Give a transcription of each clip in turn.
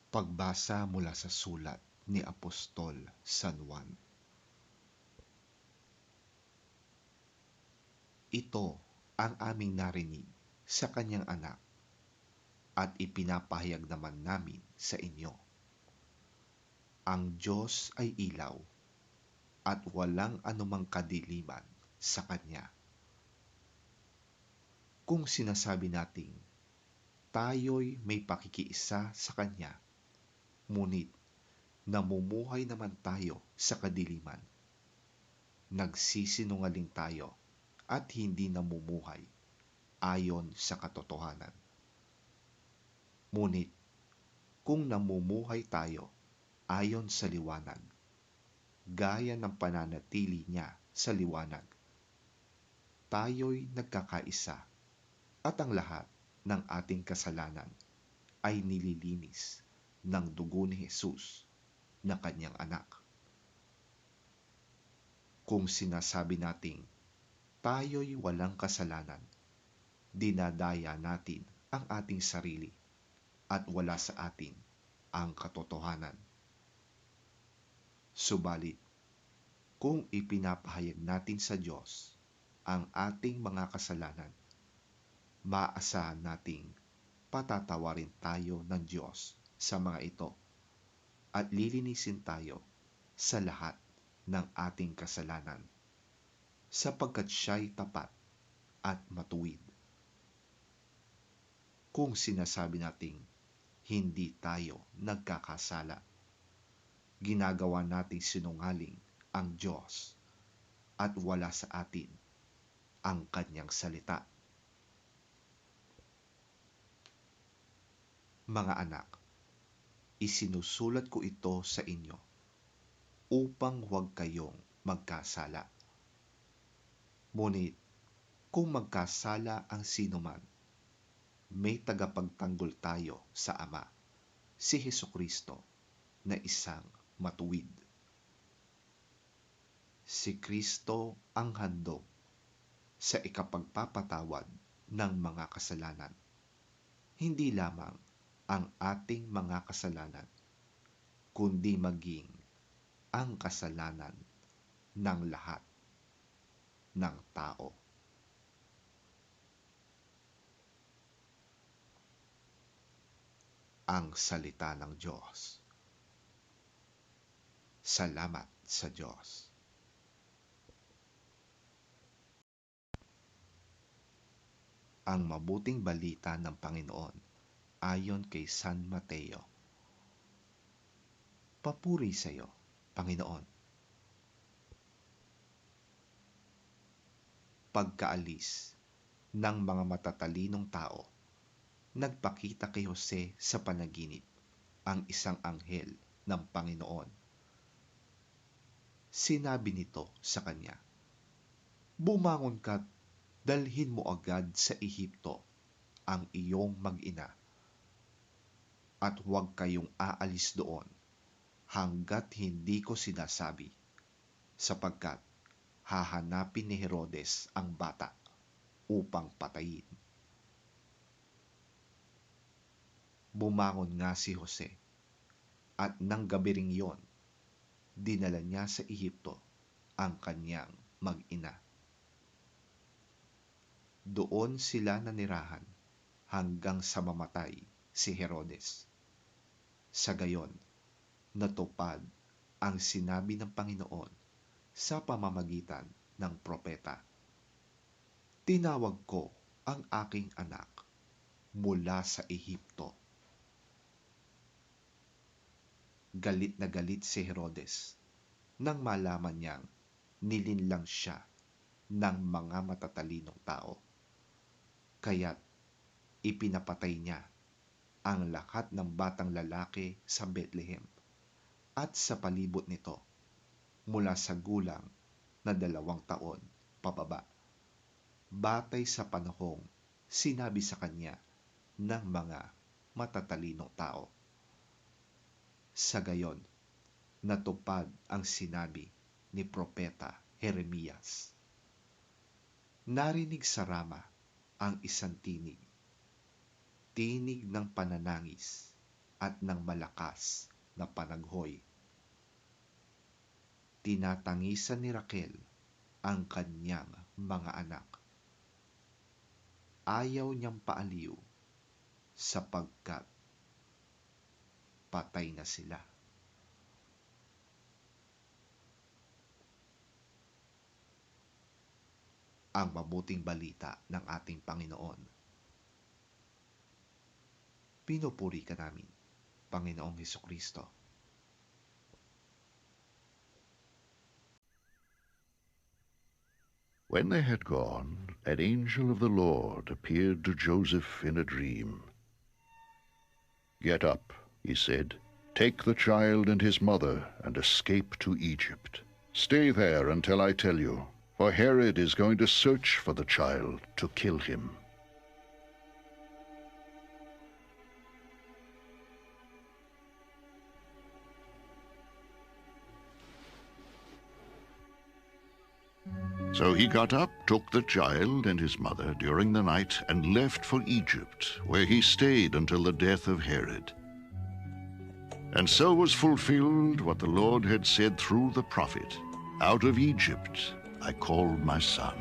Pagbasa mula sa sulat ni Apostol San Juan. Ito ang aming narinig sa kanyang anak at ipinapahayag naman namin sa inyo. Ang Diyos ay ilaw at walang anumang kadiliman sa kanya. Kung sinasabi nating tayo'y may pakikiisa sa kanya, ngunit namumuhay naman tayo sa kadiliman, nagsisinungaling tayo at hindi namumuhay ayon sa katotohanan. Ngunit kung namumuhay tayo ayon sa liwanag, gaya ng pananatili niya sa liwanag, tayo'y nagkakaisa at ang lahat ng ating kasalanan ay nililinis ng dugo ni Jesus na kanyang anak. Kung sinasabi nating tayo'y walang kasalanan, dinadaya natin ang ating sarili at wala sa atin ang katotohanan. Subalit, kung ipinapahayag natin sa Diyos ang ating mga kasalanan, maasahan nating patatawarin tayo ng Diyos sa mga ito at lilinisin tayo sa lahat ng ating kasalanan, sapagkat siya'y tapat at matuwid. Kung sinasabi nating hindi tayo nagkakasala, ginagawa nating sinungaling ang Diyos at wala sa atin ang kanyang salita. Mga anak, isinusulat ko ito sa inyo upang huwag kayong magkasala. Ngunit kung magkasala ang sinuman, may tagapagtanggol tayo sa Ama, si Hesukristo, na isang matuwid. Si Kristo ang handog sa ikapagpapatawad ng mga kasalanan, hindi lamang ang ating mga kasalanan, kundi maging ang kasalanan ng lahat ng tao. Ang salita ng Diyos. Salamat sa Diyos. Ang mabuting balita ng Panginoon ayon kay San Mateo. Papuri sa iyo, Panginoon. Pagkaalis ng mga matatalinong tao, nagpakita kay Jose sa panaginip ang isang anghel ng Panginoon. Sinabi nito sa kanya, "Bumangon ka't dalhin mo agad sa Ehipto ang iyong mag-ina at huwag kayong aalis doon hanggat hindi ko sinasabi, sapagkat hahanapin ni Herodes ang bata upang patayin." Bumangon nga si Jose at nang gabi ring yon, dinala niya sa Ehipto ang kanyang mag-ina. Doon sila nanirahan hanggang sa mamatay si Herodes. Sa gayon, natupad ang sinabi ng Panginoon sa pamamagitan ng propeta. "Tinawag ko ang aking anak mula sa Ehipto." Galit na galit si Herodes nang malaman niyang nilinlang siya ng mga matatalinong tao. Kaya't ipinapatay niya ang lahat ng batang lalaki sa Bethlehem at sa palibot nito mula sa gulang na 2 taon pababa, batay sa panahong sinabi sa kanya ng mga matatalinong tao. Sa gayon, natupad ang sinabi ni Propeta Jeremias. Narinig sa Rama ang isang tinig, tinig ng pananangis at ng malakas na panaghoy. Tinatangisan ni Raquel ang kanyang mga anak. Ayaw niyang paaliw sapagkat patay na sila. Ang mabuting balita ng ating Panginoon. Pinupuri ka namin, Panginoong Hesukristo. When they had gone, an angel of the Lord appeared to Joseph in a dream. "Get up," he said, "take the child and his mother and escape to Egypt. Stay there until I tell you, for Herod is going to search for the child to kill him." So he got up, took the child and his mother during the night, and left for Egypt, where he stayed until the death of Herod. And so was fulfilled what the Lord had said through the prophet, "Out of Egypt I called my son."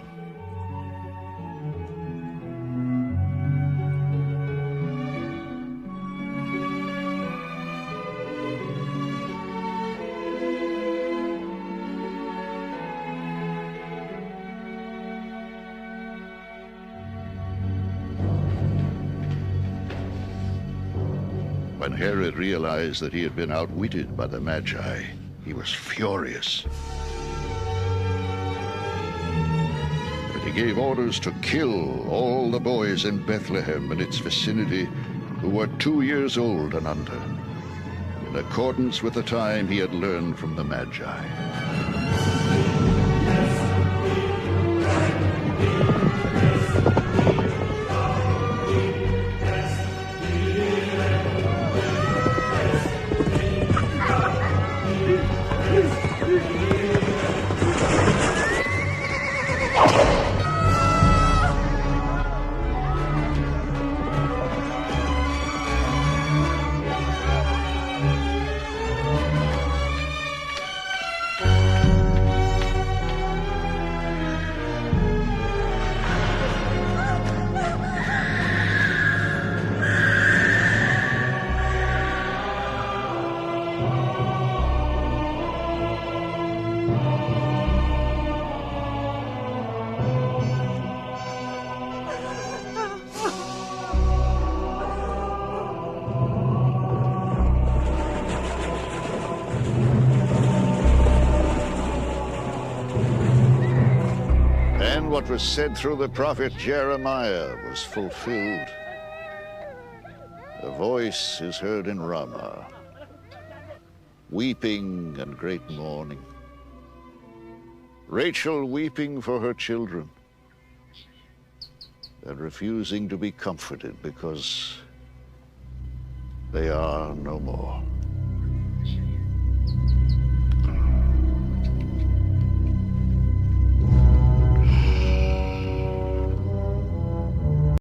When Herod realized that he had been outwitted by the Magi, he was furious. And he gave orders to kill all the boys in Bethlehem and its vicinity who were 2 years old and under, in accordance with the time he had learned from the Magi. And what was said through the prophet Jeremiah was fulfilled. A voice is heard in Ramah, weeping and great mourning. Rachel weeping for her children and refusing to be comforted because they are no more.